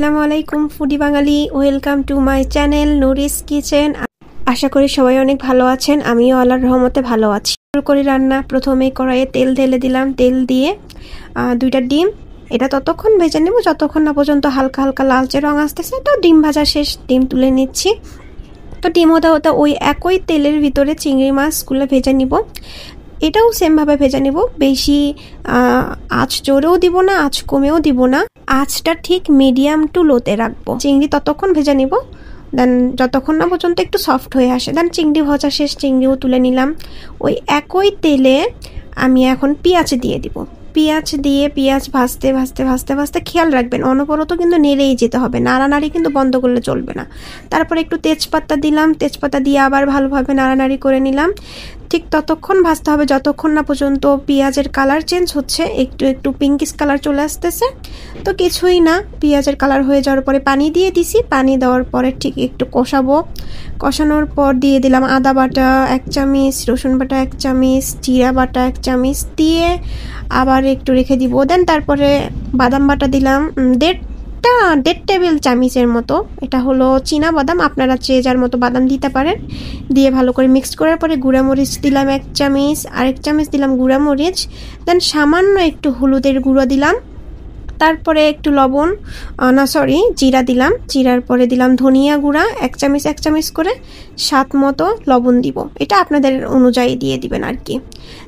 আসসালামু আলাইকুম foodie Bangali, welcome to my channel Nuri's kitchen. আশা করি সবাই অনেক ভালো আছেন, আমিও আল্লাহর রহমতে ভালো আছি। শুরু করি রান্না। প্রথমে কড়াইয়ে তেল ঢেলে দিলাম, তেল দিয়ে 2টা ডিম, এটা ততক্ষণ ভেজে নেব যতক্ষণ না পর্যন্ত হালকা হালকা লালচে রং আসতেছে। তো ডিম ভাজা শেষ, ডিম তুলে নিচ্ছি। তো ডিম হতে হতে ওই একই তেলের ভিতরে চিংড়ি মাছগুলো ভেজে নিব। এটাও সেমভাবে ভেজে নেব, বেশি আঁচ জোরেও দিব না, আঁচ কমেও দিব না, আঁচটা ঠিক মিডিয়াম টু লোতে রাখবো। চিংড়ি ততক্ষণ ভেজে নিব, দেন যতক্ষণ না পর্যন্ত একটু সফট হয়ে আসে। দেন চিংড়ি ভাজা শেষ, চিংড়িও তুলে নিলাম। ওই একই তেলে আমি এখন পেঁয়াজ দিয়ে দিব। পেঁয়াজ দিয়ে পেঁয়াজ ভাজতে ভাজতে ভাজতে ভাজতে খেয়াল রাখবেন অনবরত কিন্তু নেড়েই যেতে হবে, নাড়ানাড়ি কিন্তু বন্ধ করলে চলবে না। তারপরে একটু তেজপাতা দিলাম, তেজপাতা দিয়ে আবার ভালোভাবে নাড়ানাড়ি করে নিলাম। ঠিক ততক্ষণ ভাজতে হবে যতক্ষণ না পর্যন্ত পেঁয়াজের কালার চেঞ্জ হচ্ছে, একটু একটু পিঙ্কিশ কালার চলে আসতেছে। তো কিছুই না, পেঁয়াজের কালার হয়ে যাওয়ার পরে পানি দিয়ে দিছি। পানি দেওয়ার পরে ঠিক একটু কষাবো। কষানোর পর দিয়ে দিলাম আদা বাটা 1 চামচ, রসুন বাটা 1 চামচ, জিরা বাটা 1 চামচ দিয়ে আবার একটু রেখে দিব। দেন তারপরে বাদাম বাটা দিলাম 1.5 টেবিল চামচের মতো। এটা হলো চীনা বাদাম, আপনারা যে যার মতো বাদাম দিতে পারেন। দিয়ে ভালো করে মিক্সড করার পরে গুঁড়ামরিচ দিলাম 1 চামচ, আর 1 চামচ দিলাম গুঁড়ামরিচ। দেন সামান্য একটু হলুদের গুঁড়ো দিলাম। তারপরে একটু লবণ, জিরা দিলাম। জিরার পরে দিলাম ধনিয়া গুঁড়া 1 চামচ করে, স্বাদ মতো লবণ দিব। এটা আপনাদের অনুযায়ী দিয়ে দিবেন আর কি।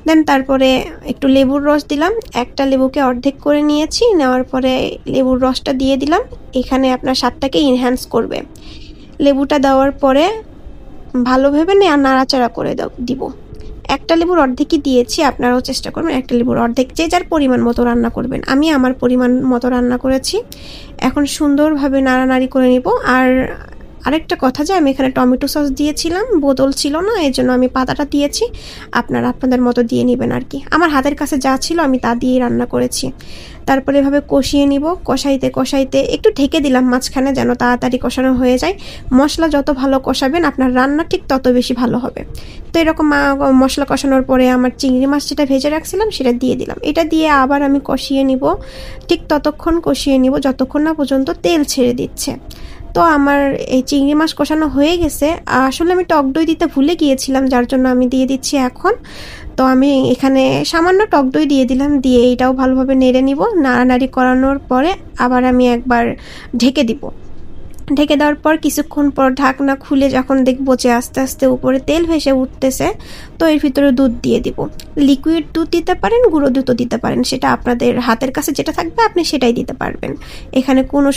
দেন তারপরে একটু লেবুর রস দিলাম, একটা লেবুকে অর্ধেক করে নিয়েছি, নেওয়ার পরে লেবুর রসটা দিয়ে দিলাম। এখানে আপনার স্বাদটাকে ইনহ্যান্স করবে। লেবুটা দেওয়ার পরে ভালোভাবে নাড়াচাড়া করে দিব। একটা লেবুর অর্ধেকই দিয়েছি, আপনারাও চেষ্টা করবেন একটা লেবুর অর্ধেক, যে যার পরিমাণ মতো রান্না করবেন। আমি আমার পরিমাণ মতো রান্না করেছি। এখন সুন্দরভাবে নাড়ানাড়ি করে নিব। আর আরেকটা কথা, যে আমি এখানে টমেটো সস দিয়েছিলাম, বোতল ছিল না, এই জন্য আমি পাতাটা দিয়েছি। আপনারা আপনাদের মতো দিয়ে নেবেন আর কি। আমার হাতের কাছে যা ছিল আমি তা দিয়েই রান্না করেছি। তারপরে এভাবে কষিয়ে নিব। কষাইতে কষাইতে একটু ঢেকে দিলাম মাঝখানে, যেন তাড়াতাড়ি কষানো হয়ে যায়। মশলা যত ভালো কষাবেন আপনার রান্না ঠিক তত বেশি ভালো হবে। তো এরকম মশলা কষানোর পরে আমার চিংড়ি মাছ যেটা ভেজে রাখছিলাম সেটা দিয়ে দিলাম। এটা দিয়ে আবার আমি কষিয়ে নিব, ঠিক ততক্ষণ কষিয়ে নিব যতক্ষণ না পর্যন্ত তেল ছেড়ে দিচ্ছে। তো আমার এই চিংড়ি মাছ কষানো হয়ে গেছে। আসলে আমি টক দই দিতে ভুলে গিয়েছিলাম, যার জন্য আমি দিয়ে দিচ্ছি এখন। তো আমি এখানে সামান্য টক দই দিয়ে দিলাম, দিয়ে এটাও ভালোভাবে নেড়ে নিব। নাড়ানাড়ি করানোর পরে আবার আমি একবার ঢেকে দিব। ঢেকে দেওয়ার পর কিছুক্ষণ পর ঢাকনা খুলে যখন দেখবো যে আস্তে আস্তে উপরে তেল ভেসে উঠতেছে, তো এর ভিতরে দুধ দিয়ে দিব। লিকুইড দুধ দিতে পারেন, গুঁড়ো দুধও দিতে পারেন, সেটা আপনাদের হাতের কাছে যেটা থাকবে আপনি সেটাই দিতে পারবেন। এখানে কোনো